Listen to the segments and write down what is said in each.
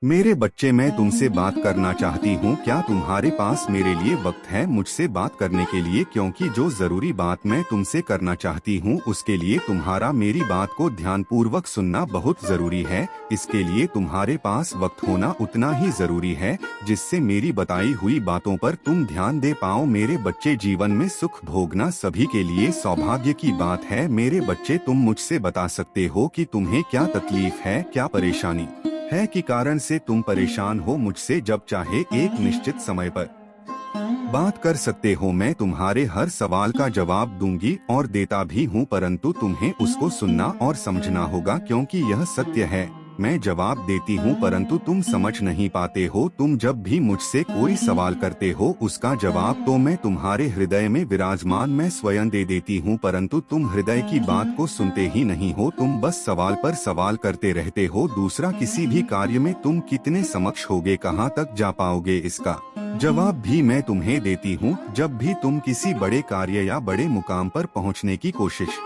मेरे बच्चे, मैं तुमसे बात करना चाहती हूँ। क्या तुम्हारे पास मेरे लिए वक्त है मुझसे बात करने के लिए? क्योंकि जो जरूरी बात मैं तुमसे करना चाहती हूँ उसके लिए तुम्हारा मेरी बात को ध्यानपूर्वक सुनना बहुत जरूरी है। इसके लिए तुम्हारे पास वक्त होना उतना ही जरूरी है जिससे मेरी बताई हुई बातों पर तुम ध्यान दे पाओ। मेरे बच्चे, जीवन में सुख भोगना सभी के लिए सौभाग्य की बात है। मेरे बच्चे, तुम मुझसे बता सकते हो कि तुम्हें क्या तकलीफ है, क्या परेशानी है कि कारण से तुम परेशान हो। मुझसे जब चाहे एक निश्चित समय पर बात कर सकते हो। मैं तुम्हारे हर सवाल का जवाब दूंगी और देता भी हूँ, परंतु तुम्हें उसको सुनना और समझना होगा क्योंकि यह सत्य है। मैं जवाब देती हूँ परंतु तुम समझ नहीं पाते हो। तुम जब भी मुझसे कोई सवाल करते हो उसका जवाब तो मैं तुम्हारे हृदय में विराजमान मैं स्वयं दे देती हूँ, परंतु तुम हृदय की बात को सुनते ही नहीं हो। तुम बस सवाल पर सवाल करते रहते हो। दूसरा, किसी भी कार्य में तुम कितने समक्ष होगे, कहाँ तक जा पाओगे, इसका जवाब भी मैं तुम्हें देती हूँ। जब भी तुम किसी बड़े कार्य या बड़े मुकाम पर पहुँचने की कोशिश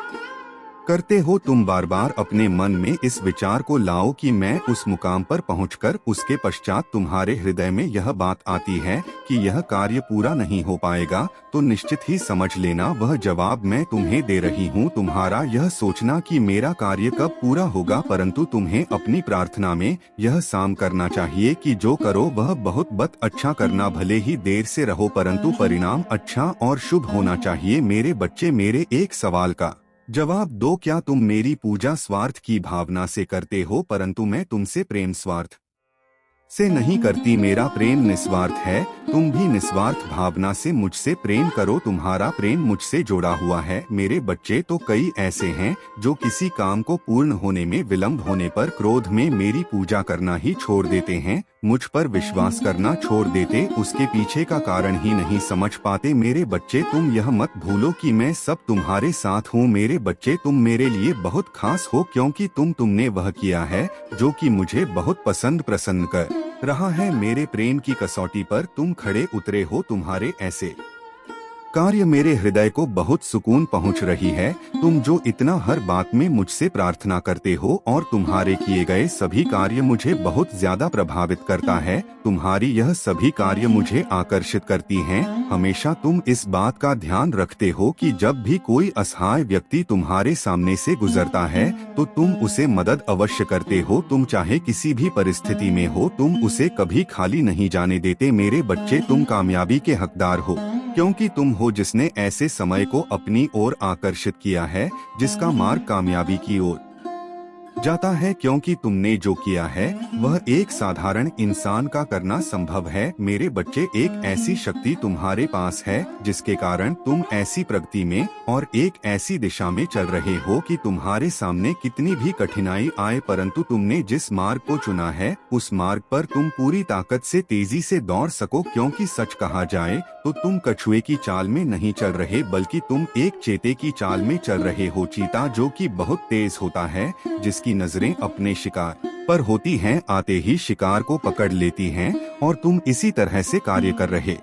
करते हो तुम बार बार अपने मन में इस विचार को लाओ कि मैं उस मुकाम पर पहुंचकर उसके पश्चात तुम्हारे हृदय में यह बात आती है कि यह कार्य पूरा नहीं हो पाएगा, तो निश्चित ही समझ लेना वह जवाब मैं तुम्हें दे रही हूँ। तुम्हारा यह सोचना कि मेरा कार्य कब पूरा होगा, परंतु तुम्हें अपनी प्रार्थना में यह साम करना चाहिए कि जो करो वह बहुत अच्छा करना। भले ही देर से रहो परंतु परिणाम अच्छा और शुभ होना चाहिए। मेरे बच्चे, मेरे एक सवाल का जवाब दो। क्या तुम मेरी पूजा स्वार्थ की भावना से करते हो? परंतु मैं तुमसे प्रेम स्वार्थ से नहीं करती। मेरा प्रेम निस्वार्थ है। तुम भी निस्वार्थ भावना से मुझसे प्रेम करो। तुम्हारा प्रेम मुझसे जुड़ा हुआ है। मेरे बच्चे, तो कई ऐसे हैं जो किसी काम को पूर्ण होने में विलंब होने पर क्रोध में मेरी पूजा करना ही छोड़ देते हैं, मुझ पर विश्वास करना छोड़ देते, उसके पीछे का कारण ही नहीं समझ पाते। मेरे बच्चे, तुम यह मत भूलो कि मैं सब तुम्हारे साथ हूँ। मेरे बच्चे, तुम मेरे लिए बहुत खास हो क्योंकि तुमने वह किया है जो कि मुझे बहुत प्रसन्न कर रहा है। मेरे प्रेम की कसौटी पर तुम खड़े उतरे हो। तुम्हारे ऐसे कार्य मेरे हृदय को बहुत सुकून पहुंच रही है। तुम जो इतना हर बात में मुझसे प्रार्थना करते हो और तुम्हारे किए गए सभी कार्य मुझे बहुत ज्यादा प्रभावित करता है। तुम्हारी यह सभी कार्य मुझे आकर्षित करती हैं। हमेशा तुम इस बात का ध्यान रखते हो कि जब भी कोई असहाय व्यक्ति तुम्हारे सामने से गुजरता है तो तुम उसे मदद अवश्य करते हो। तुम चाहे किसी भी परिस्थिति में हो, तुम उसे कभी खाली नहीं जाने देते। मेरे बच्चे, तुम कामयाबी के हकदार हो क्योंकि तुम हो जिसने ऐसे समय को अपनी ओर आकर्षित किया है जिसका मार्ग कामयाबी की ओर जाता है। क्योंकि तुमने जो किया है वह एक साधारण इंसान का करना संभव है। मेरे बच्चे, एक ऐसी शक्ति तुम्हारे पास है जिसके कारण तुम ऐसी प्रगति में और एक ऐसी दिशा में चल रहे हो कि तुम्हारे सामने कितनी भी कठिनाई आए परंतु तुमने जिस मार्ग को चुना है उस मार्ग पर तुम पूरी ताकत से तेजी से दौड़ सको। क्योंकि सच कहा जाए तो तुम कछुए की चाल में नहीं चल रहे बल्कि तुम एक चीते की चाल में चल रहे हो। चीता जो कि बहुत तेज होता है, जिसकी नजरें अपने शिकार पर होती हैं, आते ही शिकार को पकड़ लेती हैं, और तुम इसी तरह से कार्य कर रहे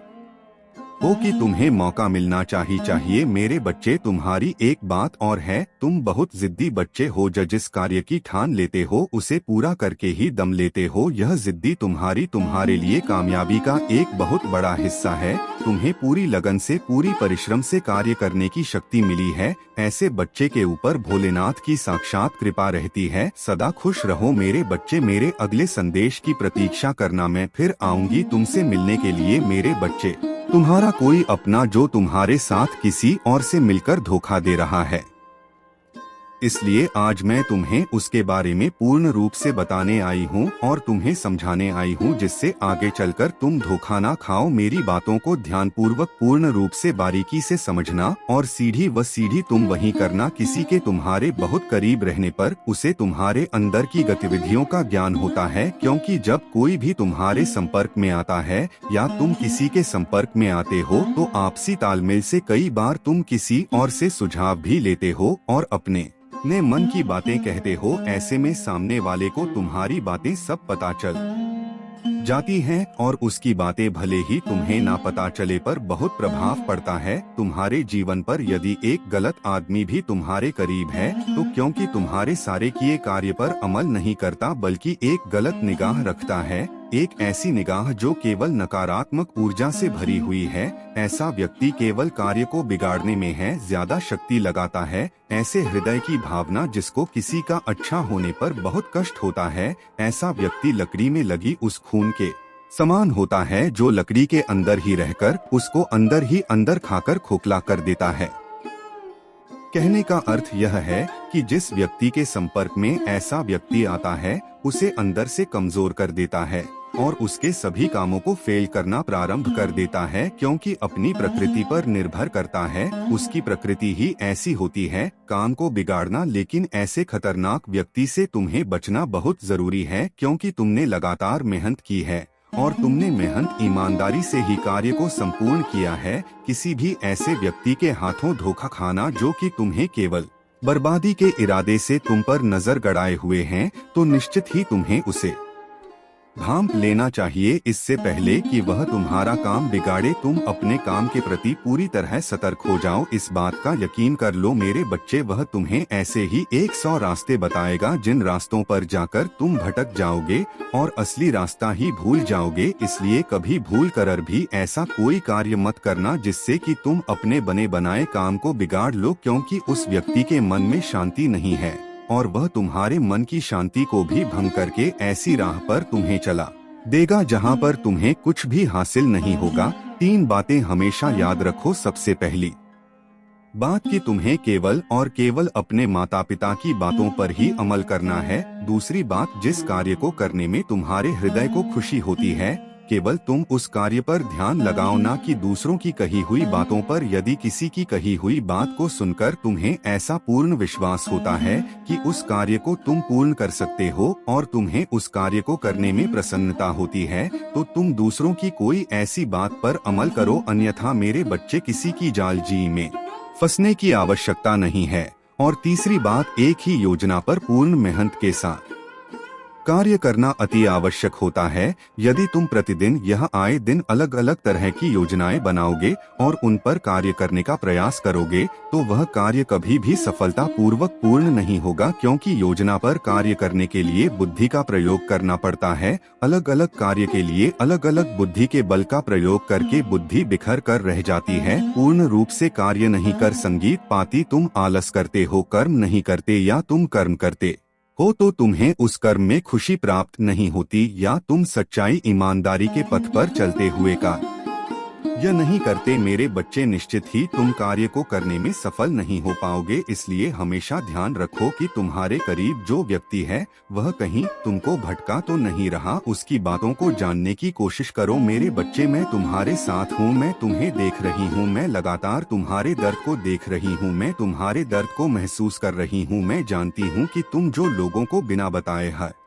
हो कि तुम्हें मौका मिलना चाहिए। मेरे बच्चे, तुम्हारी एक बात और है, तुम बहुत जिद्दी बच्चे हो। जिस कार्य की ठान लेते हो उसे पूरा करके ही दम लेते हो। यह जिद्दी तुम्हारे लिए कामयाबी का एक बहुत बड़ा हिस्सा है। तुम्हें पूरी लगन से, पूरी परिश्रम से कार्य करने की शक्ति मिली है। ऐसे बच्चे के ऊपर भोलेनाथ की साक्षात कृपा रहती है। सदा खुश रहो मेरे बच्चे। मेरे अगले संदेश की प्रतीक्षा करना। मैं फिर आऊंगी तुमसे मिलने के लिए। मेरे बच्चे, तुम्हारा कोई अपना जो तुम्हारे साथ किसी और से मिलकर धोखा दे रहा है, इसलिए आज मैं तुम्हें उसके बारे में पूर्ण रूप से बताने आई हूँ और तुम्हें समझाने आई हूँ जिससे आगे चलकर तुम धोखा ना खाओ। मेरी बातों को ध्यानपूर्वक पूर्ण रूप से बारीकी से समझना और सीधी व सीधी तुम वही करना। किसी के तुम्हारे बहुत करीब रहने पर उसे तुम्हारे अंदर की गतिविधियों का ज्ञान होता है, क्योंकि जब कोई भी तुम्हारे संपर्क में आता है या तुम किसी के संपर्क में आते हो तो आपसी तालमेल से कई बार तुम किसी और से सुझाव भी लेते हो और अपने मन की बातें कहते हो। ऐसे में सामने वाले को तुम्हारी बातें सब पता चल जाती हैं और उसकी बातें भले ही तुम्हें ना पता चले पर बहुत प्रभाव पड़ता है तुम्हारे जीवन पर। यदि एक गलत आदमी भी तुम्हारे करीब है तो क्योंकि तुम्हारे सारे किए कार्य पर अमल नहीं करता बल्कि एक गलत निगाह रखता है, एक ऐसी निगाह जो केवल नकारात्मक ऊर्जा से भरी हुई है, ऐसा व्यक्ति केवल कार्य को बिगाड़ने में है ज्यादा शक्ति लगाता है। ऐसे हृदय की भावना जिसको किसी का अच्छा होने पर बहुत कष्ट होता है, ऐसा व्यक्ति लकड़ी में लगी उस खून के समान होता है जो लकड़ी के अंदर ही रहकर उसको अंदर ही अंदर खाकर खोखला कर देता है। कहने का अर्थ यह है कि जिस व्यक्ति के संपर्क में ऐसा व्यक्ति आता है उसे अंदर से कमजोर कर देता है और उसके सभी कामों को फेल करना प्रारंभ कर देता है, क्योंकि अपनी प्रकृति पर निर्भर करता है। उसकी प्रकृति ही ऐसी होती है, काम को बिगाड़ना। लेकिन ऐसे खतरनाक व्यक्ति से तुम्हें बचना बहुत जरूरी है, क्योंकि तुमने लगातार मेहनत की है और तुमने मेहनत ईमानदारी से ही कार्य को संपूर्ण किया है। किसी भी ऐसे व्यक्ति के हाथों धोखा खाना जो कि तुम्हें केवल बर्बादी के इरादे से तुम पर नजर गड़ाए हुए हैं, तो निश्चित ही तुम्हें उसे भांप लेना चाहिए इससे पहले कि वह तुम्हारा काम बिगाड़े। तुम अपने काम के प्रति पूरी तरह सतर्क हो जाओ। इस बात का यकीन कर लो मेरे बच्चे, वह तुम्हें ऐसे ही 100 रास्ते बताएगा जिन रास्तों पर जाकर तुम भटक जाओगे और असली रास्ता ही भूल जाओगे। इसलिए कभी भूल कर भी ऐसा कोई कार्य मत करना जिससे कि तुम अपने बने बनाए काम को बिगाड़ लो, क्योंकि उस व्यक्ति के मन में शांति नहीं है और वह तुम्हारे मन की शांति को भी भंग करके ऐसी राह पर तुम्हें चला देगा जहां पर तुम्हें कुछ भी हासिल नहीं होगा। 3 बातें हमेशा याद रखो। सबसे पहली बात कि तुम्हें केवल और केवल अपने माता पिता की बातों पर ही अमल करना है। दूसरी बात, जिस कार्य को करने में तुम्हारे हृदय को खुशी होती है केवल तुम उस कार्य पर ध्यान लगाओ, ना कि दूसरों की कही हुई बातों पर। यदि किसी की कही हुई बात को सुनकर तुम्हें ऐसा पूर्ण विश्वास होता है कि उस कार्य को तुम पूर्ण कर सकते हो और तुम्हें उस कार्य को करने में प्रसन्नता होती है, तो तुम दूसरों की कोई ऐसी बात पर अमल करो। अन्यथा मेरे बच्चे, किसी की जालजी में फंसने की आवश्यकता नहीं है। और तीसरी बात, एक ही योजना पर पूर्ण मेहनत के साथ कार्य करना अति आवश्यक होता है। यदि तुम प्रतिदिन यह आए दिन अलग अलग तरह की योजनाएं बनाओगे और उन पर कार्य करने का प्रयास करोगे तो वह कार्य कभी भी सफलता पूर्वक पूर्ण नहीं होगा, क्योंकि योजना पर कार्य करने के लिए बुद्धि का प्रयोग करना पड़ता है। अलग अलग कार्य के लिए अलग अलग बुद्धि के बल का प्रयोग करके बुद्धि बिखर कर रह जाती है, पूर्ण रूप से कार्य नहीं कर संगीत पाती। तुम आलस करते हो, कर्म नहीं करते, या तुम कर्म करते हो तो तुम्हें उस कर्म में खुशी प्राप्त नहीं होती, या तुम सच्चाई ईमानदारी के पथ पर चलते हुए का यह नहीं करते मेरे बच्चे, निश्चित ही तुम कार्य को करने में सफल नहीं हो पाओगे। इसलिए हमेशा ध्यान रखो कि तुम्हारे करीब जो व्यक्ति है वह कहीं तुमको भटका तो नहीं रहा। उसकी बातों को जानने की कोशिश करो मेरे बच्चे। मैं तुम्हारे साथ हूँ, मैं तुम्हें देख रही हूँ, मैं लगातार तुम्हारे दर्द को देख रही हूँ, मैं तुम्हारे दर्द को महसूस कर रही हूँ। मैं जानती हूँ कि तुम जो लोगों को बिना बताए है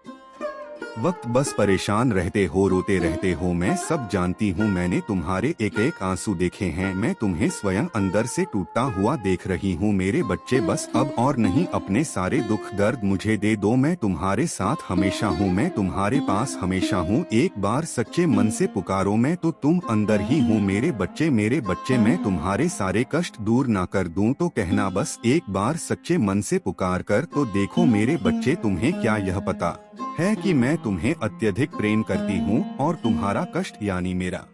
वक्त बस परेशान रहते हो, रोते रहते हो। मैं सब जानती हूँ, मैंने तुम्हारे एक एक आंसू देखे हैं। मैं तुम्हें स्वयं अंदर से टूटता हुआ देख रही हूँ मेरे बच्चे। बस अब और नहीं, अपने सारे दुख दर्द मुझे दे दो। मैं तुम्हारे साथ हमेशा हूँ, मैं तुम्हारे पास हमेशा हूँ। एक बार सच्चे मन से पुकारो, मैं तो तुम अंदर ही हूँ मेरे बच्चे। मेरे बच्चे, मैं तुम्हारे सारे कष्ट दूर ना कर दूं तो कहना बस एक बार सच्चे मन से पुकार कर तो देखो मेरे बच्चे। तुम्हें क्या यह पता है कि मैं तुम्हें अत्यधिक प्रेम करती हूँ और तुम्हारा कष्ट यानी मेरा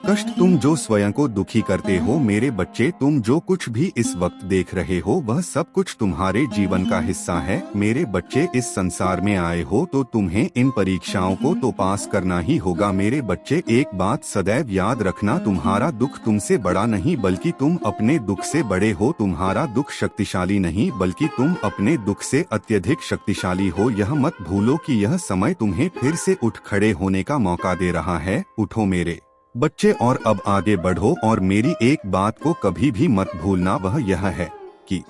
कष्ट तुम जो स्वयं को दुखी करते हो मेरे बच्चे, तुम जो कुछ भी इस वक्त देख रहे हो वह सब कुछ तुम्हारे जीवन का हिस्सा है मेरे बच्चे। इस संसार में आए हो तो तुम्हें इन परीक्षाओं को तो पास करना ही होगा मेरे बच्चे। एक बात सदैव याद रखना, तुम्हारा दुख तुमसे बड़ा नहीं बल्कि तुम अपने दुख से बड़े हो। तुम्हारा दुख शक्तिशाली नहीं बल्कि तुम अपने दुख से अत्यधिक शक्तिशाली हो। यह मत भूलो कि यह समय तुम्हें फिर से उठ खड़े होने का मौका दे रहा है। उठो मेरे बच्चे और अब आगे बढ़ो। और मेरी एक बात को कभी भी मत भूलना, वह यह है कि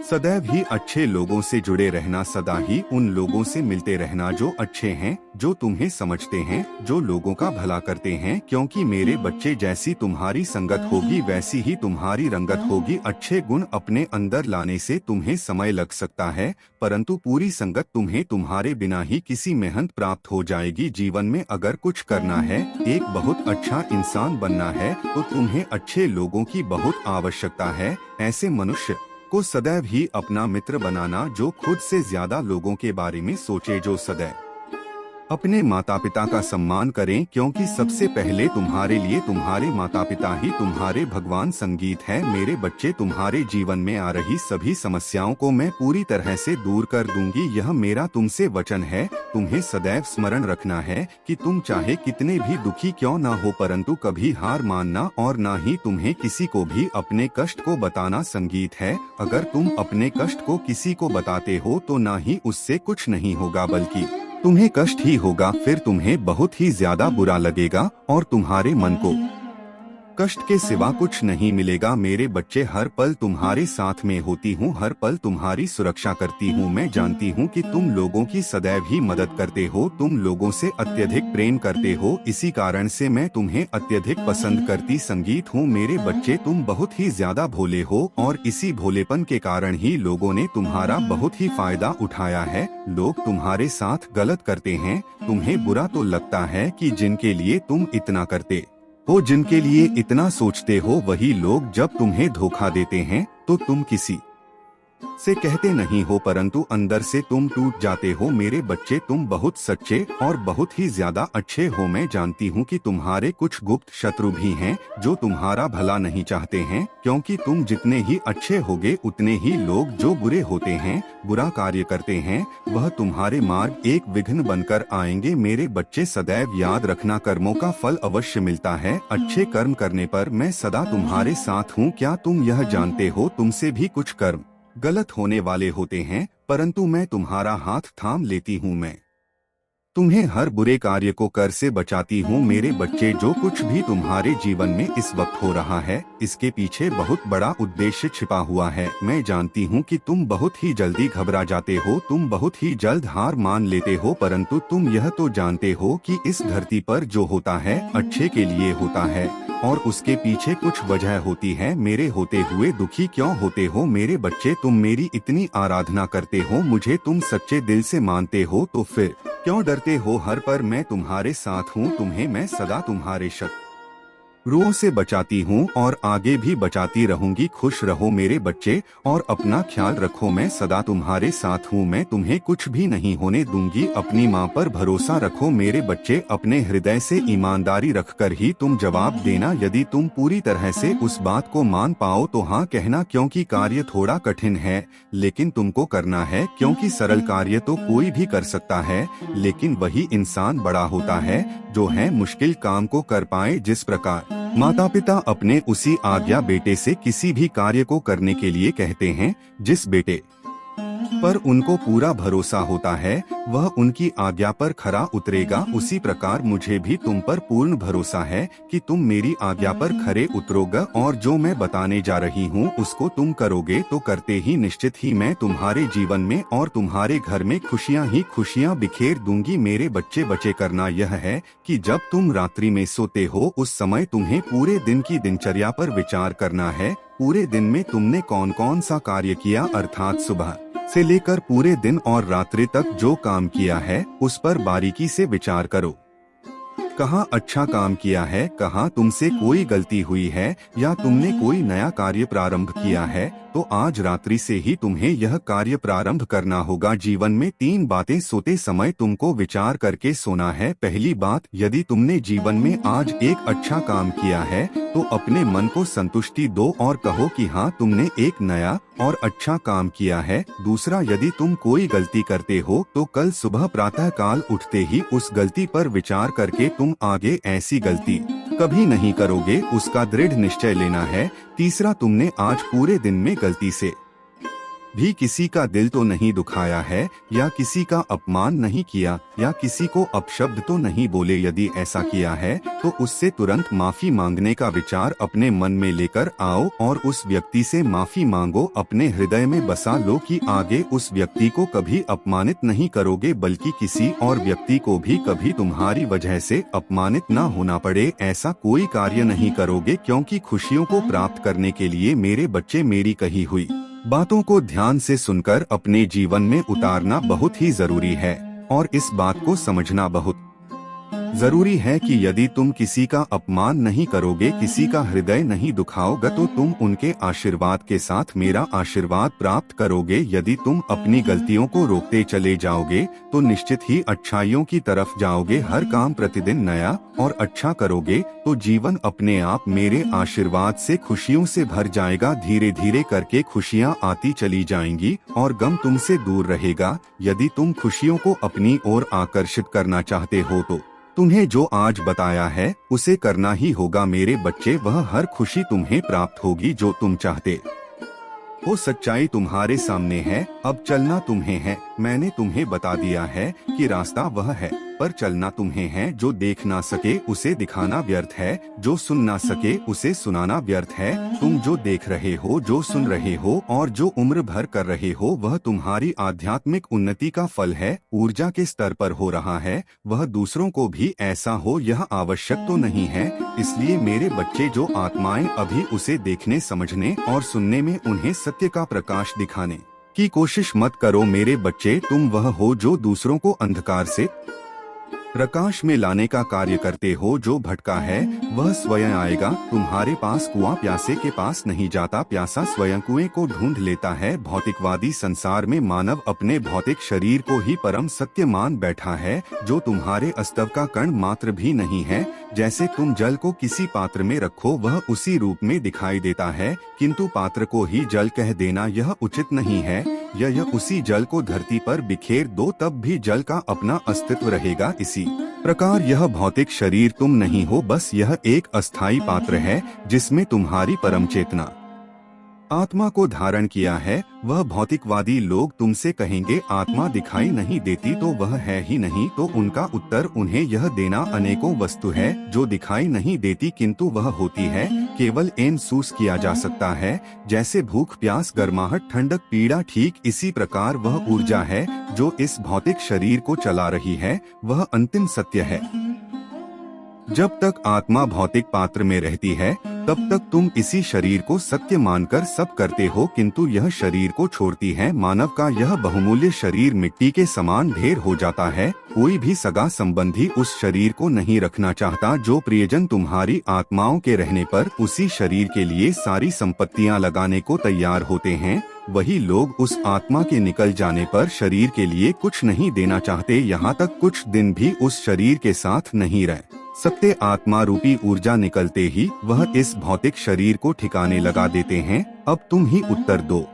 सदैव ही अच्छे लोगों से जुड़े रहना, सदा ही उन लोगों से मिलते रहना जो अच्छे हैं, जो तुम्हें समझते हैं, जो लोगों का भला करते हैं, क्योंकि मेरे बच्चे जैसी तुम्हारी संगत होगी वैसी ही तुम्हारी रंगत होगी। अच्छे गुण अपने अंदर लाने से तुम्हें समय लग सकता है, परंतु पूरी संगत तुम्हें तुम्हारे बिना ही किसी मेहनत प्राप्त हो जाएगी। जीवन में अगर कुछ करना है, एक बहुत अच्छा इंसान बनना है, तो तुम्हें अच्छे लोगों की बहुत आवश्यकता है। ऐसे मनुष्य को सदैव ही अपना मित्र बनाना जो खुद से ज्यादा लोगों के बारे में सोचे, जो सदैव अपने माता पिता का सम्मान करें, क्योंकि सबसे पहले तुम्हारे लिए तुम्हारे माता पिता ही तुम्हारे भगवान। संगीत है मेरे बच्चे, तुम्हारे जीवन में आ रही सभी समस्याओं को मैं पूरी तरह से दूर कर दूंगी, यह मेरा तुमसे वचन है। तुम्हें सदैव स्मरण रखना है कि तुम चाहे कितने भी दुखी क्यों ना हो, परंतु कभी हार मानना और ना ही तुम्हें किसी को भी अपने कष्ट को बताना। संगीत है, अगर तुम अपने कष्ट को किसी को बताते हो तो ना ही उससे कुछ नहीं होगा, बल्कि तुम्हें कष्ट ही होगा। फिर तुम्हें बहुत ही ज्यादा बुरा लगेगा और तुम्हारे मन को कष्ट के सिवा कुछ नहीं मिलेगा। मेरे बच्चे, हर पल तुम्हारे साथ में होती हूँ, हर पल तुम्हारी सुरक्षा करती हूँ। मैं जानती हूँ कि तुम लोगों की सदैव ही मदद करते हो, तुम लोगों से अत्यधिक प्रेम करते हो, इसी कारण से मैं तुम्हें अत्यधिक पसंद करती संगीत हूँ। मेरे बच्चे, तुम बहुत ही ज्यादा भोले हो और इसी भोलेपन के कारण ही लोगों ने तुम्हारा बहुत ही फायदा उठाया है। लोग तुम्हारे साथ गलत करते हैं, तुम्हें बुरा तो लगता है कि जिनके लिए तुम इतना करते हो, जिनके लिए इतना सोचते हो, वही लोग जब तुम्हें धोखा देते हैं तो तुम किसी से कहते नहीं हो, परंतु अंदर से तुम टूट जाते हो। मेरे बच्चे, तुम बहुत सच्चे और बहुत ही ज्यादा अच्छे हो। मैं जानती हूँ कि तुम्हारे कुछ गुप्त शत्रु भी हैं जो तुम्हारा भला नहीं चाहते हैं, क्योंकि तुम जितने ही अच्छे होगे उतने ही लोग जो बुरे होते हैं, बुरा कार्य करते हैं, वह तुम्हारे मार्ग एक विघ्न बनकर आएंगे। मेरे बच्चे, सदैव याद रखना, कर्मों का फल अवश्य मिलता है। अच्छे कर्म करने पर मैं सदा तुम्हारे साथ हूँ। क्या तुम यह जानते हो, तुमसे भी कुछ कर्म गलत होने वाले होते हैं, परंतु मैं तुम्हारा हाथ थाम लेती हूँ। मैं तुम्हें हर बुरे कार्य को कर से बचाती हूँ। मेरे बच्चे, जो कुछ भी तुम्हारे जीवन में इस वक्त हो रहा है, इसके पीछे बहुत बड़ा उद्देश्य छिपा हुआ है। मैं जानती हूँ कि तुम बहुत ही जल्दी घबरा जाते हो, तुम बहुत ही जल्द हार मान लेते हो, परंतु तुम यह तो जानते हो कि इस धरती पर जो होता है अच्छे के लिए होता है और उसके पीछे कुछ वजह होती है। मेरे होते हुए दुखी क्यों होते हो? मेरे बच्चे, तुम मेरी इतनी आराधना करते हो, मुझे तुम सच्चे दिल से मानते हो, तो फिर क्यों डरते हो? हर पर मैं तुम्हारे साथ हूँ, तुम्हें मैं सदा तुम्हारे शत्रुओं से बचाती हूँ और आगे भी बचाती रहूंगी। खुश रहो मेरे बच्चे और अपना ख्याल रखो, मैं सदा तुम्हारे साथ हूँ, मैं तुम्हें कुछ भी नहीं होने दूंगी। अपनी माँ पर भरोसा रखो मेरे बच्चे, अपने हृदय से ईमानदारी रखकर ही तुम जवाब देना। यदि तुम पूरी तरह से उस बात को मान पाओ तो हाँ कहना, क्योंकि कार्य थोड़ा कठिन है लेकिन तुमको करना है, क्योंकि सरल कार्य तो कोई भी कर सकता है, लेकिन वही इंसान बड़ा होता है जो है मुश्किल काम को कर पाए। जिस प्रकार माता पिता अपने उसी आज्ञा बेटे से किसी भी कार्य को करने के लिए कहते हैं, जिस बेटे पर उनको पूरा भरोसा होता है वह उनकी आज्ञा पर खरा उतरेगा, उसी प्रकार मुझे भी तुम पर पूर्ण भरोसा है कि तुम मेरी आज्ञा पर खरे उतरोगे और जो मैं बताने जा रही हूँ उसको तुम करोगे तो करते ही निश्चित ही मैं तुम्हारे जीवन में और तुम्हारे घर में खुशियाँ ही खुशियाँ बिखेर दूंगी। मेरे बच्चे, बचे करना यह है कि जब तुम रात्रि में सोते हो उस समय तुम्हें पूरे दिन की दिनचर्या पर विचार करना है। पूरे दिन में तुमने कौन कौन सा कार्य किया, अर्थात सुबह से लेकर पूरे दिन और रात्रि तक जो काम किया है उस पर बारीकी से विचार करो। कहाँ अच्छा काम किया है, कहाँ तुमसे कोई गलती हुई है या तुमने कोई नया कार्य प्रारंभ किया है, तो आज रात्रि से ही तुम्हें यह कार्य प्रारंभ करना होगा। जीवन में 3 बातें सोते समय तुमको विचार करके सोना है। पहली बात, यदि तुमने जीवन में आज एक अच्छा काम किया है तो अपने मन को संतुष्टि दो और कहो कि हाँ तुमने एक नया और अच्छा काम किया है। दूसरा, यदि तुम कोई गलती करते हो तो कल सुबह प्रातः काल उठते ही उस गलती पर विचार करके तुम आगे ऐसी गलती कभी नहीं करोगे, उसका दृढ़ निश्चय लेना है। तीसरा, तुमने आज पूरे दिन में गलती से भी किसी का दिल तो नहीं दुखाया है, या किसी का अपमान नहीं किया, या किसी को अपशब्द तो नहीं बोले। यदि ऐसा किया है तो उससे तुरंत माफी मांगने का विचार अपने मन में लेकर आओ और उस व्यक्ति से माफी मांगो। अपने हृदय में बसा लो कि आगे उस व्यक्ति को कभी अपमानित नहीं करोगे, बल्कि किसी और व्यक्ति को भी कभी तुम्हारी वजह से अपमानित न होना पड़े ऐसा कोई कार्य नहीं करोगे, क्योंकि खुशियों को प्राप्त करने के लिए मेरे बच्चे मेरी कही हुई बातों को ध्यान से सुनकर अपने जीवन में उतारना बहुत ही जरूरी है। और इस बात को समझना बहुत जरूरी है कि यदि तुम किसी का अपमान नहीं करोगे, किसी का हृदय नहीं दुखाओगे, तो तुम उनके आशीर्वाद के साथ मेरा आशीर्वाद प्राप्त करोगे। यदि तुम अपनी गलतियों को रोकते चले जाओगे तो निश्चित ही अच्छाइयों की तरफ जाओगे। हर काम प्रतिदिन नया और अच्छा करोगे तो जीवन अपने आप मेरे आशीर्वाद से खुशियों से भर जाएगा। धीरे धीरे करके खुशियाँ आती चली जाएंगी और गम तुमसे दूर रहेगा। यदि तुम खुशियों को अपनी ओर आकर्षित करना चाहते हो तो तुम्हें जो आज बताया है उसे करना ही होगा मेरे बच्चे। वह हर खुशी तुम्हें प्राप्त होगी जो तुम चाहते हो। सच्चाई तुम्हारे सामने है, अब चलना तुम्हें है। मैंने तुम्हें बता दिया है कि रास्ता वह है, पर चलना तुम्हें है। जो देख ना सके उसे दिखाना व्यर्थ है, जो सुन ना सके उसे सुनाना व्यर्थ है। तुम जो देख रहे हो, जो सुन रहे हो और जो उम्र भर कर रहे हो, वह तुम्हारी आध्यात्मिक उन्नति का फल है। ऊर्जा के स्तर पर हो रहा है, वह दूसरों को भी ऐसा हो यह आवश्यक तो नहीं है। इसलिए मेरे बच्चे, जो आत्माएं अभी उसे देखने, समझने और सुनने में, उन्हें सत्य का प्रकाश दिखाने की कोशिश मत करो मेरे बच्चे। तुम वह हो जो दूसरों को अंधकार से प्रकाश में लाने का कार्य करते हो। जो भटका है वह स्वयं आएगा तुम्हारे पास। कुआं प्यासे के पास नहीं जाता, प्यासा स्वयं कुएं को ढूंढ लेता है। भौतिकवादी संसार में मानव अपने भौतिक शरीर को ही परम सत्य मान बैठा है, जो तुम्हारे अस्तव का कण मात्र भी नहीं है। जैसे तुम जल को किसी पात्र में रखो वह उसी रूप में दिखाई देता है, किंतु पात्र को ही जल कह देना यह उचित नहीं है। यह उसी जल को धरती पर बिखेर दो, तब भी जल का अपना अस्तित्व रहेगा। इसी प्रकार यह भौतिक शरीर तुम नहीं हो, बस यह एक अस्थायी पात्र है जिसमें तुम्हारी परम चेतना आत्मा को धारण किया है। वह भौतिकवादी लोग तुमसे कहेंगे आत्मा दिखाई नहीं देती तो वह है ही नहीं, तो उनका उत्तर उन्हें यह देना अनेकों वस्तु है जो दिखाई नहीं देती किंतु वह होती है, केवल महसूस किया जा सकता है। जैसे भूख, प्यास, गर्माहट, ठंडक, पीड़ा, ठीक इसी प्रकार वह ऊर्जा है जो इस भौतिक शरीर को चला रही है, वह अंतिम सत्य है। जब तक आत्मा भौतिक पात्र में रहती है तब तक तुम इसी शरीर को सत्य मानकर सब करते हो, किंतु यह शरीर को छोड़ती है मानव का यह बहुमूल्य शरीर मिट्टी के समान ढेर हो जाता है। कोई भी सगा संबंधी उस शरीर को नहीं रखना चाहता। जो प्रियजन तुम्हारी आत्माओं के रहने पर उसी शरीर के लिए सारी संपत्तियां लगाने को तैयार होते हैं, वही लोग उस आत्मा के निकल जाने पर शरीर के लिए कुछ नहीं देना चाहते, यहाँ तक कुछ दिन भी उस शरीर के साथ नहीं रह सकते। आत्मा रूपी ऊर्जा निकलते ही वह इस भौतिक शरीर को ठिकाने लगा देते हैं। अब तुम ही उत्तर दो,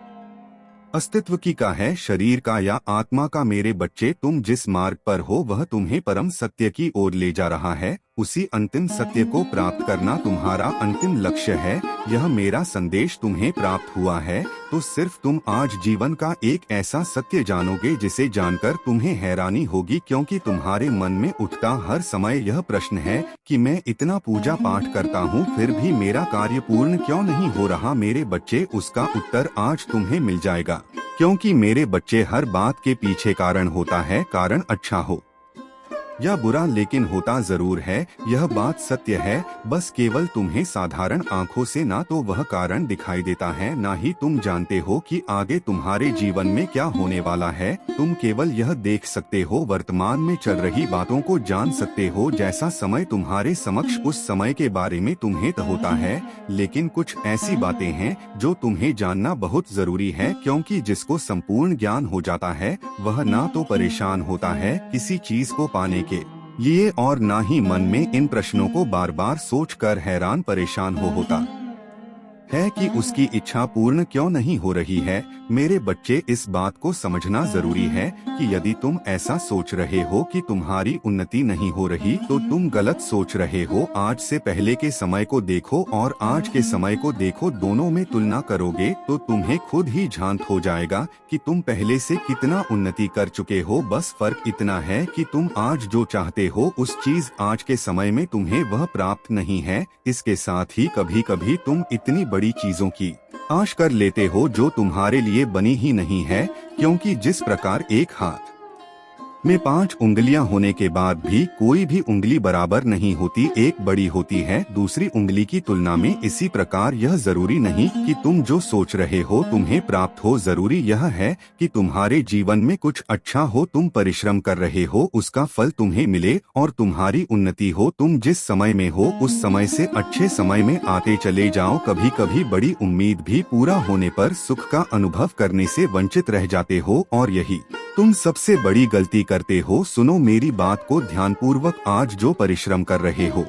अस्तित्व की का है, शरीर का या आत्मा का? मेरे बच्चे, तुम जिस मार्ग पर हो वह तुम्हें परम सत्य की ओर ले जा रहा है। उसी अंतिम सत्य को प्राप्त करना तुम्हारा अंतिम लक्ष्य है। यह मेरा संदेश तुम्हें प्राप्त हुआ है तो सिर्फ तुम आज जीवन का एक ऐसा सत्य जानोगे जिसे जानकर तुम्हें हैरानी होगी, क्योंकि तुम्हारे मन में उठता हर समय यह प्रश्न है कि मैं इतना पूजा पाठ करता हूँ फिर भी मेरा कार्य पूर्ण क्यों नहीं हो रहा। मेरे बच्चे, उसका उत्तर आज तुम्हें मिल जाएगा, क्योंकि मेरे बच्चे हर बात के पीछे कारण होता है। कारण अच्छा हो या बुरा, लेकिन होता जरूर है, यह बात सत्य है। बस केवल तुम्हें साधारण आंखों से ना तो वह कारण दिखाई देता है, ना ही तुम जानते हो कि आगे तुम्हारे जीवन में क्या होने वाला है। तुम केवल यह देख सकते हो, वर्तमान में चल रही बातों को जान सकते हो। जैसा समय तुम्हारे समक्ष, उस समय के बारे में तुम्हें होता है, लेकिन कुछ ऐसी बातें हैं जो तुम्हें जानना बहुत जरूरी है, क्योंकि जिसको संपूर्ण ज्ञान हो जाता है वह ना तो परेशान होता है किसी चीज को पाने के लिए और ना ही मन में इन प्रश्नों को बार बार सोचकर हैरान परेशान होता है कि उसकी इच्छा पूर्ण क्यों नहीं हो रही है। मेरे बच्चे, इस बात को समझना जरूरी है कि यदि तुम ऐसा सोच रहे हो कि तुम्हारी उन्नति नहीं हो रही तो तुम गलत सोच रहे हो। आज से पहले के समय को देखो और आज के समय को देखो, दोनों में तुलना करोगे तो तुम्हें खुद ही झांत हो जाएगा कि तुम पहले से कितना उन्नति कर चुके हो। बस फर्क इतना है कि तुम आज जो चाहते हो उस चीज आज के समय में तुम्हें वह प्राप्त नहीं है। इसके साथ ही कभी कभी तुम इतनी बड़ी चीजों की आश कर लेते हो जो तुम्हारे लिए बनी ही नहीं है, क्योंकि जिस प्रकार एक हाथ में 5 उंगलियां होने के बाद भी कोई भी उंगली बराबर नहीं होती, एक बड़ी होती है दूसरी उंगली की तुलना में। इसी प्रकार यह जरूरी नहीं कि तुम जो सोच रहे हो तुम्हें प्राप्त हो, जरूरी यह है कि तुम्हारे जीवन में कुछ अच्छा हो, तुम परिश्रम कर रहे हो उसका फल तुम्हें मिले और तुम्हारी उन्नति हो। तुम जिस समय में हो उस समय से अच्छे समय में आते चले जाओ। कभी कभी बड़ी उम्मीद भी पूरा होने पर सुख का अनुभव करने से वंचित रह जाते हो और यही तुम सबसे बड़ी गलती करते हो। सुनो मेरी बात को ध्यानपूर्वक, आज जो परिश्रम कर रहे हो,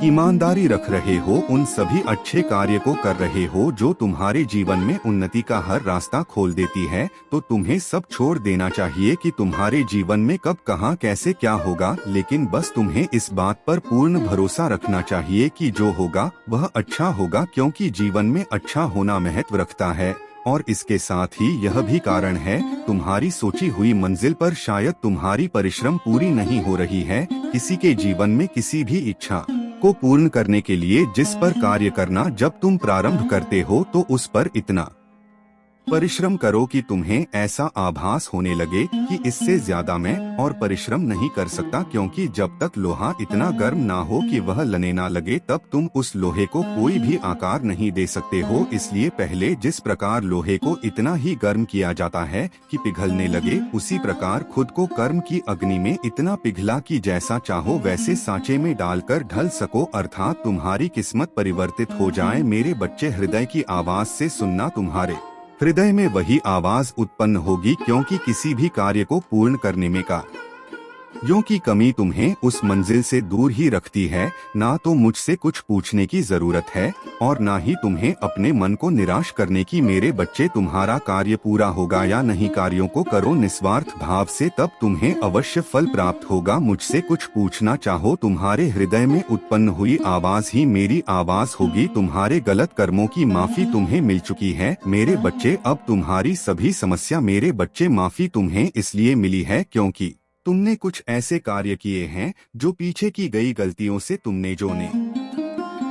ईमानदारी रख रहे हो, उन सभी अच्छे कार्य को कर रहे हो जो तुम्हारे जीवन में उन्नति का हर रास्ता खोल देती है, तो तुम्हें सब छोड़ देना चाहिए कि तुम्हारे जीवन में कब कहाँ कैसे क्या होगा। लेकिन बस तुम्हें इस बात पर पूर्ण भरोसा रखना चाहिए कि जो होगा वह अच्छा होगा, क्योंकि जीवन में अच्छा होना महत्व रखता है। और इसके साथ ही यह भी कारण है तुम्हारी सोची हुई मंजिल पर शायद तुम्हारी परिश्रम पूरी नहीं हो रही है। किसी के जीवन में किसी भी इच्छा को पूर्ण करने के लिए जिस पर कार्य करना जब तुम प्रारंभ करते हो तो उस पर इतना परिश्रम करो कि तुम्हें ऐसा आभास होने लगे कि इससे ज्यादा मैं और परिश्रम नहीं कर सकता, क्योंकि जब तक लोहा इतना गर्म ना हो कि वह लने ना लगे तब तुम उस लोहे को कोई भी आकार नहीं दे सकते हो। इसलिए पहले जिस प्रकार लोहे को इतना ही गर्म किया जाता है कि पिघलने लगे, उसी प्रकार खुद को कर्म की अग्नि में इतना पिघला कि जैसा चाहो वैसे सांचे में डालकर ढल सको, अर्थात तुम्हारी किस्मत परिवर्तित हो जाए। मेरे बच्चे, हृदय की आवाज से सुनना, तुम्हारे हृदय में वही आवाज उत्पन्न होगी, क्योंकि किसी भी कार्य को पूर्ण करने में यों की कमी तुम्हें उस मंजिल से दूर ही रखती है। ना तो मुझसे कुछ पूछने की जरूरत है और ना ही तुम्हें अपने मन को निराश करने की। मेरे बच्चे, तुम्हारा कार्य पूरा होगा या नहीं, कार्यों को करो निस्वार्थ भाव से, तब तुम्हें अवश्य फल प्राप्त होगा। मुझसे कुछ पूछना चाहो, तुम्हारे हृदय में उत्पन्न हुई आवाज ही मेरी आवाज होगी। तुम्हारे गलत कर्मों की माफी तुम्हें मिल चुकी है मेरे बच्चे। अब तुम्हारी सभी समस्या, मेरे बच्चे, माफी तुम्हें इसलिए मिली है क्योंकि तुमने कुछ ऐसे कार्य किए हैं जो पीछे की गई गलतियों से तुमने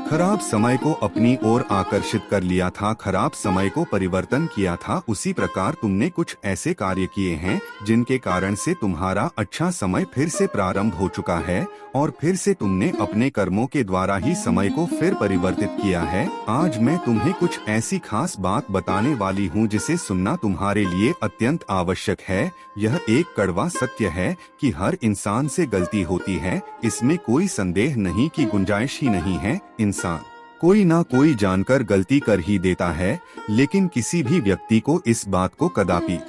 खराब समय को अपनी ओर आकर्षित कर लिया था, खराब समय को परिवर्तन किया था। उसी प्रकार तुमने कुछ ऐसे कार्य किए हैं जिनके कारण से तुम्हारा अच्छा समय फिर से प्रारंभ हो चुका है और फिर से तुमने अपने कर्मों के द्वारा ही समय को फिर परिवर्तित किया है। आज मैं तुम्हें कुछ ऐसी खास बात बताने वाली हूँ जिसे सुनना तुम्हारे लिए अत्यंत आवश्यक है। यह एक कड़वा सत्य है कि हर इंसान से गलती होती है, इसमें कोई संदेह नहीं की गुंजाइश ही नहीं है। इंसान कोई ना कोई जानकर गलती कर ही देता है, लेकिन किसी भी व्यक्ति को इस बात को कदापि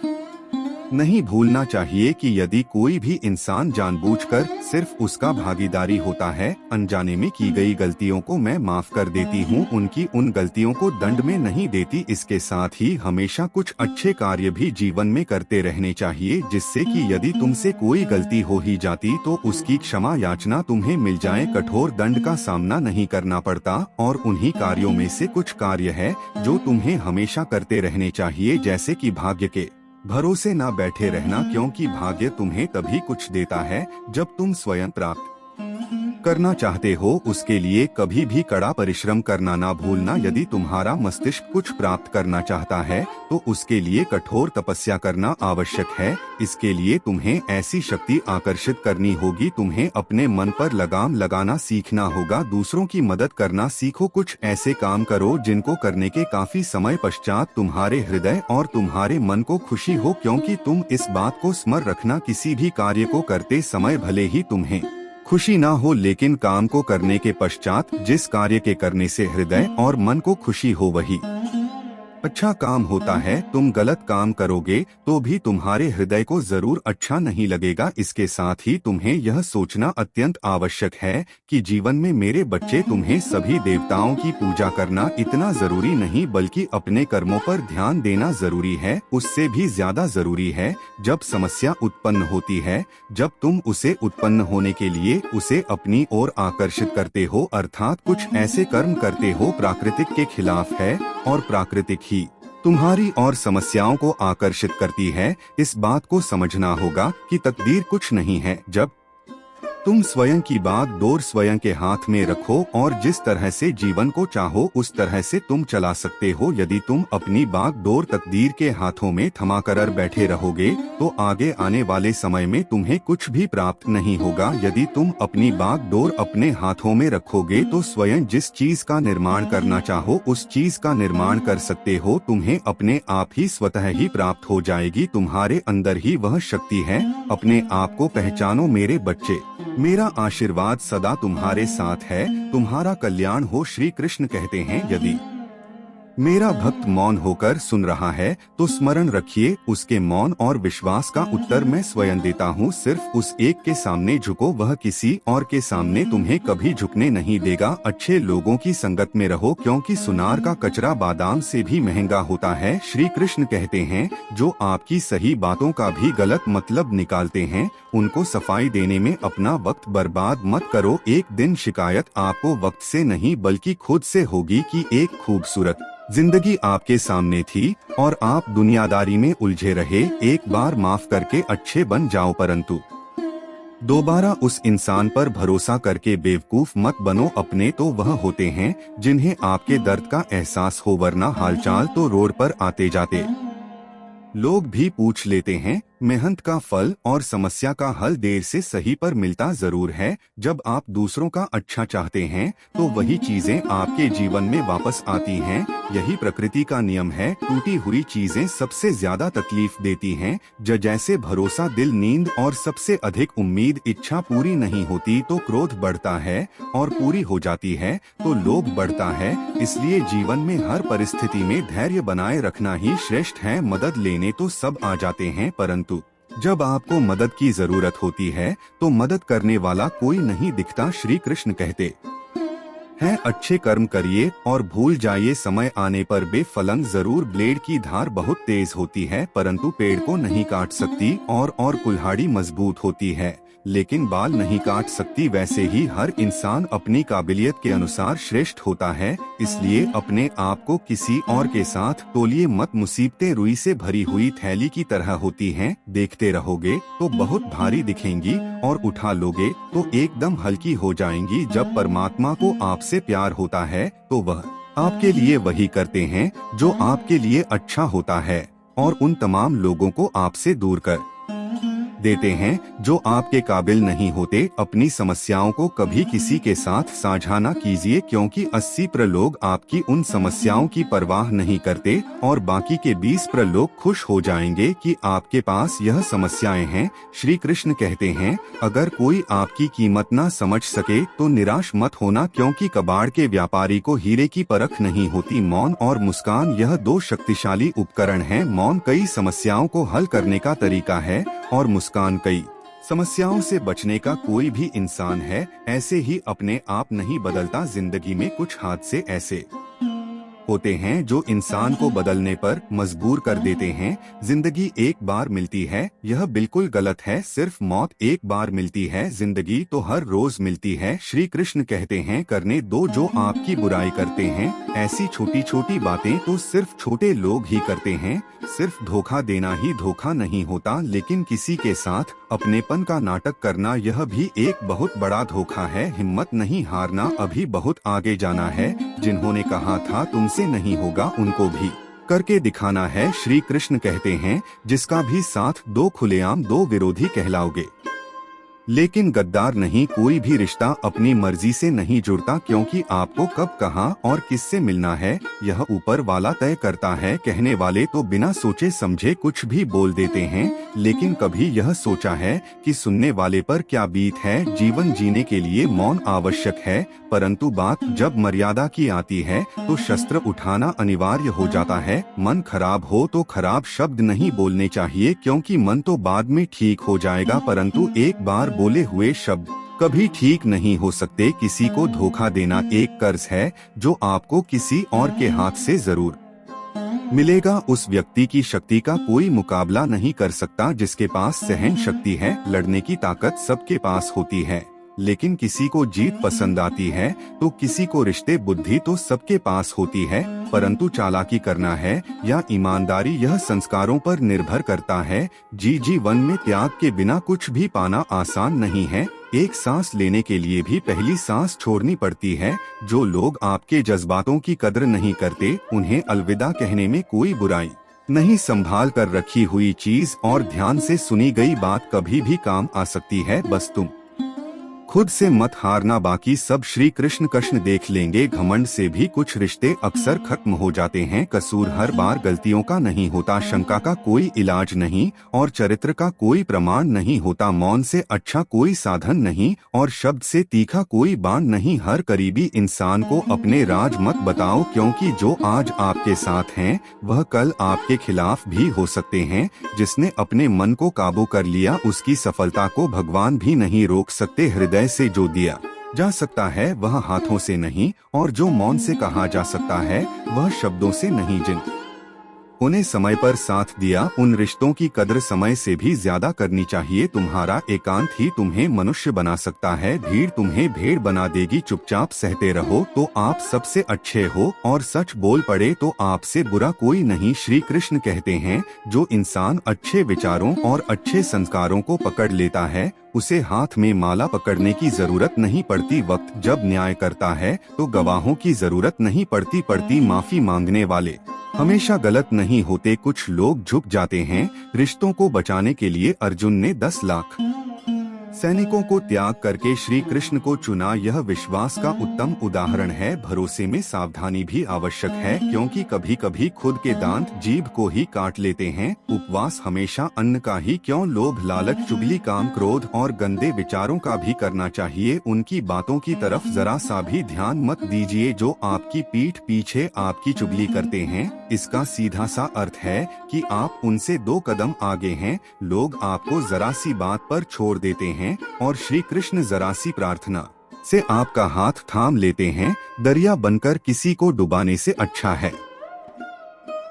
नहीं भूलना चाहिए कि यदि कोई भी इंसान जानबूझकर सिर्फ उसका भागीदारी होता है, अनजाने में की गई गलतियों को मैं माफ कर देती हूँ, उनकी उन गलतियों को दंड में नहीं देती। इसके साथ ही हमेशा कुछ अच्छे कार्य भी जीवन में करते रहने चाहिए, जिससे कि यदि तुमसे कोई गलती हो ही जाती तो उसकी क्षमा याचना तुम्हें मिल जाए, कठोर दंड का सामना नहीं करना पड़ता। और उन्हीं कार्यों में से कुछ कार्य है जो तुम्हें हमेशा करते रहने चाहिए, जैसे कि भाग्य के भरोसे ना बैठे रहना, क्योंकि भाग्य तुम्हें तभी कुछ देता है जब तुम स्वयं प्राप्त करना चाहते हो। उसके लिए कभी भी कड़ा परिश्रम करना ना भूलना। यदि तुम्हारा मस्तिष्क कुछ प्राप्त करना चाहता है तो उसके लिए कठोर तपस्या करना आवश्यक है। इसके लिए तुम्हें ऐसी शक्ति आकर्षित करनी होगी, तुम्हें अपने मन पर लगाम लगाना सीखना होगा, दूसरों की मदद करना सीखो, कुछ ऐसे काम करो जिनको करने के काफी समय पश्चात तुम्हारे हृदय और तुम्हारे मन को खुशी हो, क्योंकि तुम इस बात को स्मरण रखना, किसी भी कार्य को करते समय भले ही तुम्हें खुशी ना हो, लेकिन काम को करने के पश्चात जिस कार्य के करने से हृदय और मन को खुशी हो वही अच्छा काम होता है। तुम गलत काम करोगे तो भी तुम्हारे हृदय को जरूर अच्छा नहीं लगेगा। इसके साथ ही तुम्हें यह सोचना अत्यंत आवश्यक है कि जीवन में मेरे बच्चे, तुम्हें सभी देवताओं की पूजा करना इतना जरूरी नहीं, बल्कि अपने कर्मों पर ध्यान देना जरूरी है। उससे भी ज्यादा जरूरी है जब समस्या उत्पन्न होती है, जब तुम उसे उत्पन्न होने के लिए उसे अपनी ओर आकर्षित करते हो, अर्थात कुछ ऐसे कर्म करते हो प्राकृतिक के खिलाफ है और प्राकृतिक ही तुम्हारी और समस्याओं को आकर्षित करती है। इस बात को समझना होगा कि तकदीर कुछ नहीं है। जब तुम स्वयं की बात डोर स्वयं के हाथ में रखो और जिस तरह से जीवन को चाहो उस तरह से तुम चला सकते हो। यदि तुम अपनी बात डोर तकदीर के हाथों में थमाकर बैठे रहोगे तो आगे आने वाले समय में तुम्हें कुछ भी प्राप्त नहीं होगा। यदि तुम अपनी बात डोर अपने हाथों में रखोगे तो स्वयं जिस चीज का निर्माण करना चाहो उस चीज का निर्माण कर सकते हो। तुम्हें अपने आप ही स्वतः ही प्राप्त हो जाएगी। तुम्हारे अंदर ही वह शक्ति है। अपने आप को पहचानो मेरे बच्चे। मेरा आशीर्वाद सदा तुम्हारे साथ है। तुम्हारा कल्याण हो। श्री कृष्ण कहते हैं, यदि मेरा भक्त मौन होकर सुन रहा है तो स्मरण रखिए उसके मौन और विश्वास का उत्तर मैं स्वयं देता हूँ। सिर्फ उस एक के सामने झुको, वह किसी और के सामने तुम्हें कभी झुकने नहीं देगा। अच्छे लोगों की संगत में रहो, क्योंकि सुनार का कचरा बादाम से भी महंगा होता है। श्री कृष्ण कहते हैं, जो आपकी सही बातों का भी गलत मतलब निकालते हैं उनको सफाई देने में अपना वक्त बर्बाद मत करो। एक दिन शिकायत आपको वक्त से नहीं बल्कि खुद से होगी कि एक खूबसूरत जिंदगी आपके सामने थी और आप दुनियादारी में उलझे रहे। एक बार माफ करके अच्छे बन जाओ, परंतु दोबारा उस इंसान पर भरोसा करके बेवकूफ मत बनो। अपने तो वह होते हैं जिन्हें आपके दर्द का एहसास हो, वरना हालचाल तो रोड पर आते जाते लोग भी पूछ लेते हैं। मेहनत का फल और समस्या का हल देर से सही पर मिलता जरूर है। जब आप दूसरों का अच्छा चाहते हैं तो वही चीजें आपके जीवन में वापस आती हैं। यही प्रकृति का नियम है। टूटी हुई चीजें सबसे ज्यादा तकलीफ देती हैं। जैसे भरोसा, दिल, नींद और सबसे अधिक उम्मीद। इच्छा पूरी नहीं होती तो क्रोध बढ़ता है और पूरी हो जाती है तो लोभ बढ़ता है। इसलिए जीवन में हर परिस्थिति में धैर्य बनाए रखना ही श्रेष्ठ है। मदद लेने तो सब आ जाते हैं, परंतु जब आपको मदद की जरूरत होती है तो मदद करने वाला कोई नहीं दिखता। श्री कृष्ण कहते हैं, अच्छे कर्म करिए और भूल जाइए। समय आने पर बेफलंग जरूर। ब्लेड की धार बहुत तेज होती है परंतु पेड़ को नहीं काट सकती, और कुल्हाड़ी मजबूत होती है लेकिन बाल नहीं काट सकती। वैसे ही हर इंसान अपनी काबिलियत के अनुसार श्रेष्ठ होता है। इसलिए अपने आप को किसी और के साथ तोलिए मत। मुसीबतें रुई से भरी हुई थैली की तरह होती हैं। देखते रहोगे तो बहुत भारी दिखेंगी और उठा लोगे तो एकदम हल्की हो जाएंगी। जब परमात्मा को आपसे प्यार होता है तो वह आपके लिए वही करते हैं जो आपके लिए अच्छा होता है और उन तमाम लोगों को आपसे दूर कर देते हैं जो आपके काबिल नहीं होते। अपनी समस्याओं को कभी किसी के साथ साझा न कीजिए, क्योंकि 80% लोग आपकी उन समस्याओं की परवाह नहीं करते और बाकी के 20% लोग खुश हो जाएंगे कि आपके पास यह समस्याएं हैं। श्री कृष्ण कहते हैं, अगर कोई आपकी कीमत न समझ सके तो निराश मत होना, क्योंकि कबाड़ के व्यापारी को हीरे की परख नहीं होती। मौन और मुस्कान, यह दो शक्तिशाली उपकरण हैं। मौन कई समस्याओं को हल करने का तरीका है और मुस्कान कई समस्याओं से बचने का। कोई भी इंसान है ऐसे ही अपने आप नहीं बदलता। जिंदगी में कुछ हादसे ऐसे होते हैं जो इंसान को बदलने पर मजबूर कर देते हैं। जिंदगी एक बार मिलती है, यह बिल्कुल गलत है। सिर्फ मौत एक बार मिलती है, जिंदगी तो हर रोज मिलती है। श्री कृष्ण कहते हैं, करने दो जो आपकी बुराई करते हैं। ऐसी छोटी छोटी बातें तो सिर्फ छोटे लोग ही करते हैं। सिर्फ धोखा देना ही धोखा नहीं होता, लेकिन किसी के साथ अपनेपन का नाटक करना यह भी एक बहुत बड़ा धोखा है। हिम्मत नहीं हारना, अभी बहुत आगे जाना है। जिन्होंने कहा था तुमसे नहीं होगा, उनको भी करके दिखाना है। श्री कृष्ण कहते हैं, जिसका भी साथ दो खुलेआम दो विरोधी कहलाओगे, लेकिन गद्दार नहीं, कोई भी रिश्ता अपनी मर्जी से नहीं जुड़ता, क्योंकि आपको कब कहाँ और किससे मिलना है यह ऊपर वाला तय करता है। कहने वाले तो बिना सोचे समझे कुछ भी बोल देते हैं, लेकिन कभी यह सोचा है कि सुनने वाले पर क्या बीत है। जीवन जीने के लिए मौन आवश्यक है, परंतु बात जब मर्यादा की आती है तो शस्त्र उठाना अनिवार्य हो जाता है। मन खराब हो तो खराब शब्द नहीं बोलने चाहिए, क्योंकि मन तो बाद में ठीक हो जाएगा, परंतु एक बार बोले हुए शब्द कभी ठीक नहीं हो सकते। किसी को धोखा देना एक कर्ज है जो आपको किसी और के हाथ से जरूर मिलेगा। उस व्यक्ति की शक्ति का कोई मुकाबला नहीं कर सकता जिसके पास सहन शक्ति है। लड़ने की ताकत सबके पास होती है, लेकिन किसी को जीत पसंद आती है तो किसी को रिश्ते। बुद्धि तो सबके पास होती है, परंतु चालाकी करना है या ईमानदारी यह संस्कारों पर निर्भर करता है। जीवन में त्याग के बिना कुछ भी पाना आसान नहीं है। एक सांस लेने के लिए भी पहली सांस छोड़नी पड़ती है। जो लोग आपके जज्बातों की कदर नहीं करते, उन्हें अलविदा कहने में कोई बुराई नहीं। संभाल कर रखी हुई चीज और ध्यान से सुनी गई बात कभी भी काम आ सकती है। बस तुम खुद से मत हारना, बाकी सब श्री कृष्ण कृष्ण देख लेंगे। घमंड से भी कुछ रिश्ते अक्सर खत्म हो जाते हैं। कसूर हर बार गलतियों का नहीं होता, शंका का कोई इलाज नहीं और चरित्र का कोई प्रमाण नहीं होता। मौन से अच्छा कोई साधन नहीं और शब्द से तीखा कोई बाण नहीं। हर करीबी इंसान को अपने राज मत बताओ, क्योंकि जो आज आपके साथ हैं वह कल आपके खिलाफ भी हो सकते हैं। जिसने अपने मन को काबू कर लिया उसकी सफलता को भगवान भी नहीं रोक सकते। हृदय से जो दिया जा सकता है वह हाथों से नहीं, और जो मौन से कहा जा सकता है वह शब्दों से नहीं। जिन उन्हें समय पर साथ दिया उन रिश्तों की कदर समय से भी ज्यादा करनी चाहिए। तुम्हारा एकांत ही तुम्हें मनुष्य बना सकता है, भीड़ तुम्हें भेड़ बना देगी। चुपचाप सहते रहो तो आप सबसे अच्छे हो, और सच बोल पड़े तो आपसे बुरा कोई नहीं। श्री कृष्ण कहते हैं, जो इंसान अच्छे विचारों और अच्छे संस्कारों को पकड़ लेता है उसे हाथ में माला पकड़ने की जरूरत नहीं पड़ती। वक्त जब न्याय करता है तो गवाहों की जरूरत नहीं पड़ती। माफी मांगने वाले हमेशा गलत नहीं होते। कुछ लोग झुक जाते हैं। रिश्तों को बचाने के लिए अर्जुन ने 10 लाख सैनिकों को त्याग करके श्री कृष्ण को चुना। यह विश्वास का उत्तम उदाहरण है। भरोसे में सावधानी भी आवश्यक है, क्योंकि कभी कभी खुद के दांत जीभ को ही काट लेते हैं। उपवास हमेशा अन्न का ही क्यों, लोभ लालच चुगली काम क्रोध और गंदे विचारों का भी करना चाहिए। उनकी बातों की तरफ जरा सा भी ध्यान मत दीजिए जो आपकी पीठ पीछे आपकी चुगली करते हैं। इसका सीधा सा अर्थ है कि आप उनसे 2 कदम आगे हैं। लोग आपको जरा सी बात पर छोड़ देते हैं और श्री कृष्ण जरा सी प्रार्थना से आपका हाथ थाम लेते हैं। दरिया बनकर किसी को डुबाने से अच्छा है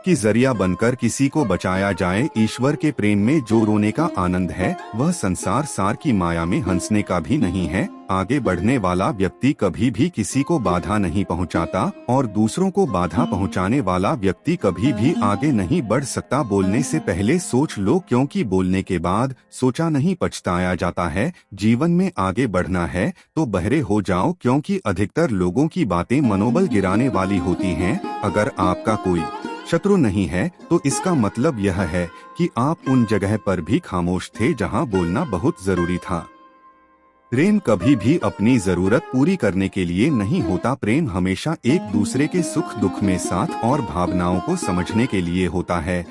कि जरिया बनकर किसी को बचाया जाए। ईश्वर के प्रेम में जो रोने का आनंद है वह संसार सार की माया में हंसने का भी नहीं है। आगे बढ़ने वाला व्यक्ति कभी भी किसी को बाधा नहीं पहुंचाता, और दूसरों को बाधा पहुंचाने वाला व्यक्ति कभी भी आगे नहीं बढ़ सकता। बोलने से पहले सोच लो, क्योंकि बोलने के बाद सोचा नहीं पछताया जाता है। जीवन में आगे बढ़ना है तो बहरे हो जाओ, क्योंकि अधिकतर लोगों की बातें मनोबल गिराने वाली होती हैं। अगर आपका कोई शत्रु नहीं है तो इसका मतलब यह है कि आप उन जगह पर भी खामोश थे जहां बोलना बहुत जरूरी था। प्रेम कभी भी अपनी जरूरत पूरी करने के लिए नहीं होता। प्रेम हमेशा एक दूसरे के सुख दुख में साथ और भावनाओं को समझने के लिए होता है।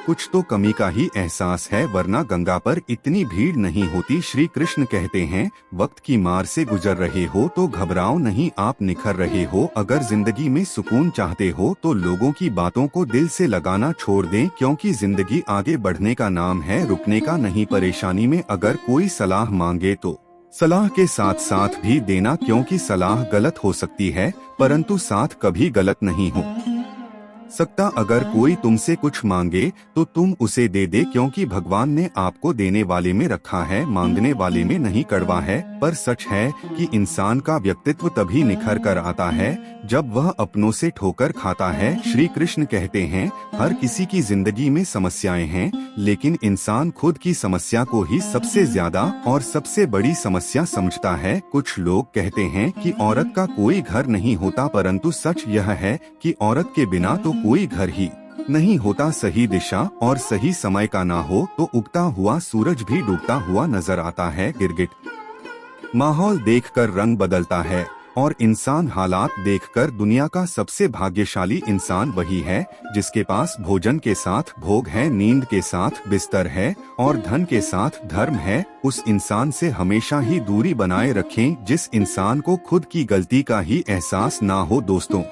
कुछ तो कमी का ही एहसास है, वरना गंगा पर इतनी भीड़ नहीं होती। श्री कृष्ण कहते हैं, वक्त की मार से गुजर रहे हो तो घबराओ नहीं, आप निखर रहे हो। अगर जिंदगी में सुकून चाहते हो तो लोगों की बातों को दिल से लगाना छोड़ दें, क्योंकि जिंदगी आगे बढ़ने का नाम है, रुकने का नहीं। परेशानी में अगर कोई सलाह मांगे तो सलाह के साथ साथ भी देना, क्योंकि सलाह गलत हो सकती है परंतु साथ कभी गलत नहीं हो सकता। अगर कोई तुमसे कुछ मांगे तो तुम उसे दे दे, क्योंकि भगवान ने आपको देने वाले में रखा है, मांगने वाले में नहीं। कड़वा है पर सच है कि इंसान का व्यक्तित्व तभी निखर कर आता है जब वह अपनों से ठोकर खाता है। श्री कृष्ण कहते हैं, हर किसी की जिंदगी में समस्याएं हैं, लेकिन इंसान खुद की समस्या को ही सबसे ज्यादा और सबसे बड़ी समस्या समझता है। कुछ लोग कहते हैं कि औरत का कोई घर नहीं होता, परंतु सच यह है कि औरत के बिना तो कोई घर ही नहीं होता। सही दिशा और सही समय का ना हो तो उगता हुआ सूरज भी डूबता हुआ नजर आता है। गिरगिट माहौल देखकर रंग बदलता है और इंसान हालात देखकर दुनिया का सबसे भाग्यशाली इंसान वही है जिसके पास भोजन के साथ भोग है, नींद के साथ बिस्तर है और धन के साथ धर्म है। उस इंसान से हमेशा ही दूरी बनाए रखें जिस इंसान को खुद की गलती का ही एहसास ना हो। दोस्तों,